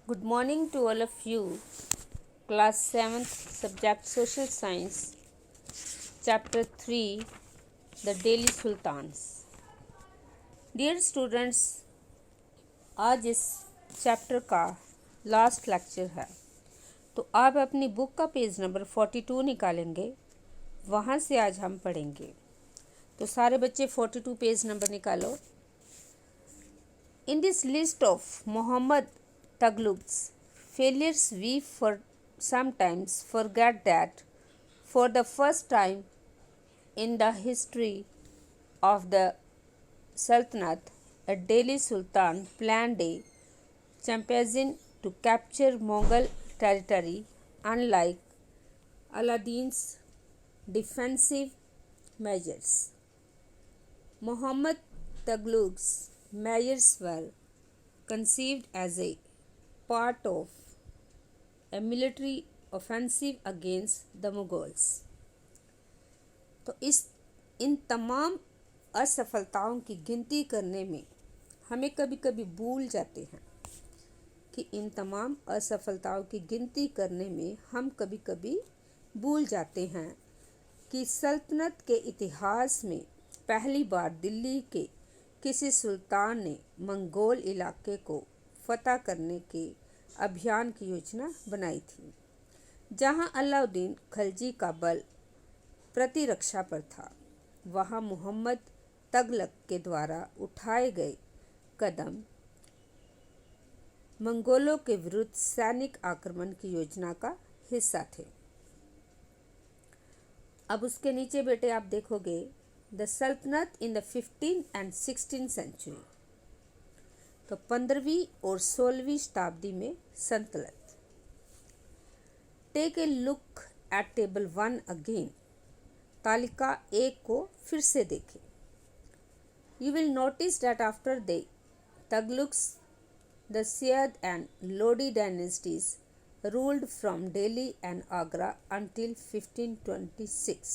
Good morning to all of you. Class 7th, subject Social Science, Chapter 3, The Delhi Sultans. Dear students, आज इस chapter का last lecture है, तो आप अपनी बुक का पेज नंबर 42 निकालेंगे, वहाँ से आज हम पढ़ेंगे। तो सारे बच्चे 42 पेज नंबर निकालो। In this list of Muhammad Taghlaq's failures, we sometimes forget that for the first time in the history of the Sultanate, a Delhi Sultan planned a campaign to capture Mughal territory. Unlike Aladdin's defensive measures, Muhammad Taghlaq's measures were conceived as a part of a military offensive against the Mughals. तो इन तमाम असफलताओं की गिनती करने में हमें कभी कभी भूल जाते हैं कि इन तमाम असफलताओं की गिनती करने में हम कभी कभी भूल जाते हैं कि सल्तनत के इतिहास में पहली बार दिल्ली के किसी सुल्तान ने मंगोल इलाके को फतह करने के अभियान की योजना बनाई थी, जहां अलाउद्दीन खिलजी का बल प्रतिरक्षा पर था। वहां मोहम्मद तगलक के द्वारा उठाए गए कदम मंगोलों के विरुद्ध सैनिक आक्रमण की योजना का हिस्सा थे। अब उसके नीचे बेटे आप देखोगे द सल्तनत in the 15th and 16th century. तो 15वीं और 16वीं शताब्दी में सल्तनत। Take a look at table 1 again. तालिका 1 को फिर से देखें। You will notice that after the Tughlaqs the Sayyid and Lodi dynasties ruled from Delhi and Agra until 1526।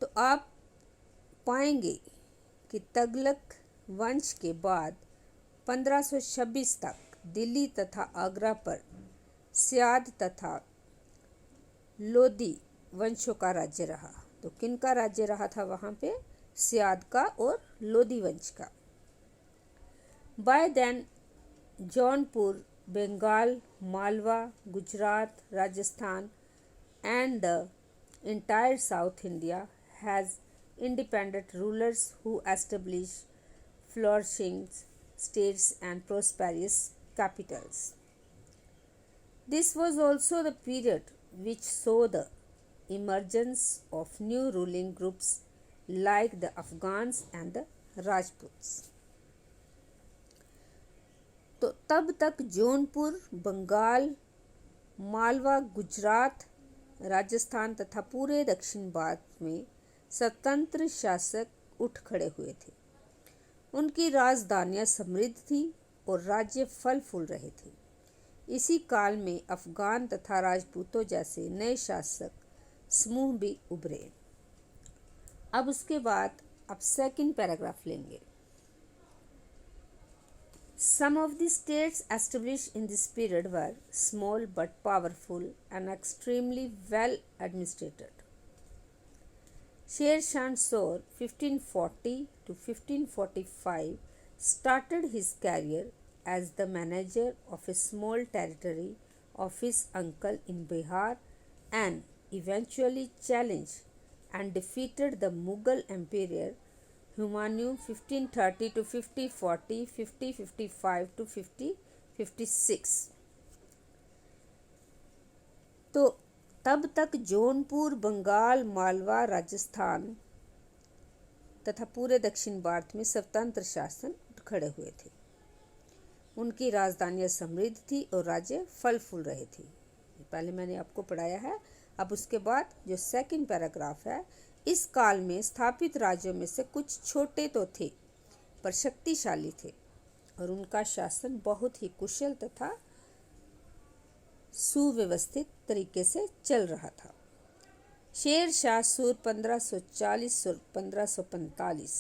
तो आप पाएंगे कि तगलक वंश के बाद 1526 तक दिल्ली तथा आगरा पर सयाद तथा लोदी वंशों का राज्य रहा। तो किन का राज्य रहा था वहाँ पे? सयाद का और लोदी वंश का। By then Jaunpur, Bengal, Malwa, Gujarat, Rajasthan and the entire South India has independent rulers who established flourishing states and prosperous capitals. This was also the period which saw the emergence of new ruling groups like the Afghans and the Rajputs. तो तब तक जौनपुर, बंगाल, मालवा, गुजरात, राजस्थान तथा पूरे दक्षिण भारत में स्वतंत्र शासक उठ खड़े हुए थे। उनकी राजधानियां समृद्ध थी और राज्य फल फूल रहे थे। इसी काल में अफगान तथा राजपूतों जैसे नए शासक समूह भी उभरे। अब उसके बाद आप सेकंड पैराग्राफ लेंगे। Some of the states established in this period were small but powerful and extremely well administered. Sher Shah Suri 1540 to 1545 started his career as the manager of a small territory of his uncle in Bihar and eventually challenged and defeated the Mughal Emperor Humayun 1530 to 5040, 5055 to 5056। तो तब तक जौनपुर, बंगाल, मालवा, राजस्थान तथा पूरे दक्षिण भारत में स्वतंत्र शासन खड़े हुए थे। उनकी राजधानियां समृद्ध थी और राज्य फल फूल रहे थे। पहले मैंने आपको पढ़ाया है। अब उसके बाद जो सेकंड पैराग्राफ है, इस काल में स्थापित राज्यों में से कुछ छोटे तो थे पर शक्तिशाली थे और उनका शासन बहुत ही कुशल तथा सुव्यवस्थित तरीके से चल रहा था। शेर शाह सूर 1540 और 1545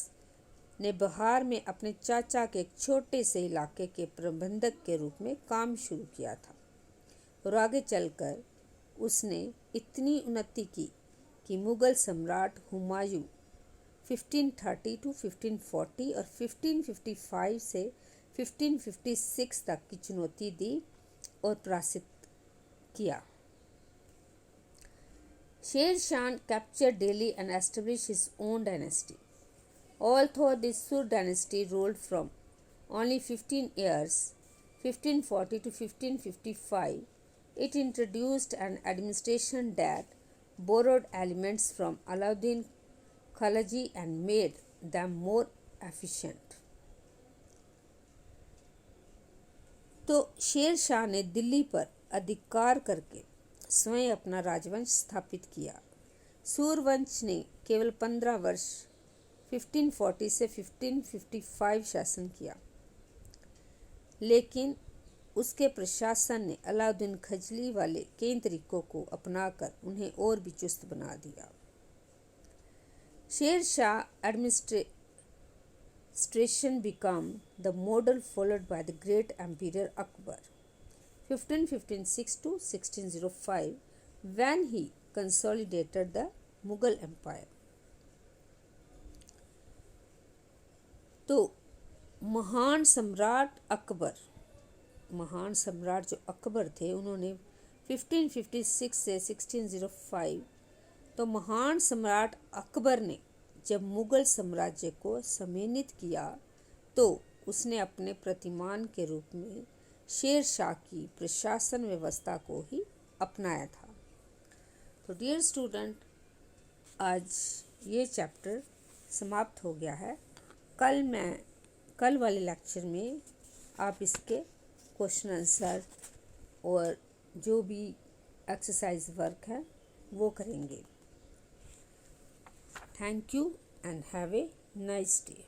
ने बिहार में अपने चाचा के एक छोटे से इलाके के प्रबंधक के रूप में काम शुरू किया था और आगे चलकर उसने इतनी उन्नति की कि मुगल सम्राट हुमायूं 1530 to 1540 और 1555 से 1556 तक की चुनौती दी और पराजित किया। Sher Shah captured Delhi and established his own dynasty. Although this Sur dynasty ruled from only 15 years, 1540 to 1555, it introduced an administration that borrowed elements from Alauddin Khilji and made them more efficient. तो शेर शाह ने दिल्ली पर अधिकार करके स्वयं अपना राजवंश स्थापित किया। सूरवंश ने केवल 15 वर्ष 1540 से 1555 शासन किया, लेकिन उसके प्रशासन ने अलाउद्दीन खिलजी वाले कई तरीकों को अपनाकर उन्हें और भी चुस्त बना दिया। Sher Shah administration became the model followed by the great Emperor Akbar 1556 to 1605 when he consolidated the Mughal Empire. तो महान सम्राट जो अकबर थे, उन्होंने 1556 से 1605, तो महान सम्राट अकबर ने जब मुगल साम्राज्य को सम्मिलित किया तो उसने अपने प्रतिमान के रूप में शेर शाह की प्रशासन व्यवस्था को ही अपनाया था। तो डियर स्टूडेंट, आज ये चैप्टर समाप्त हो गया है। कल वाले लेक्चर में आप इसके क्वेश्चन आंसर और जो भी एक्सरसाइज वर्क है वो करेंगे। Thank you and have a nice day.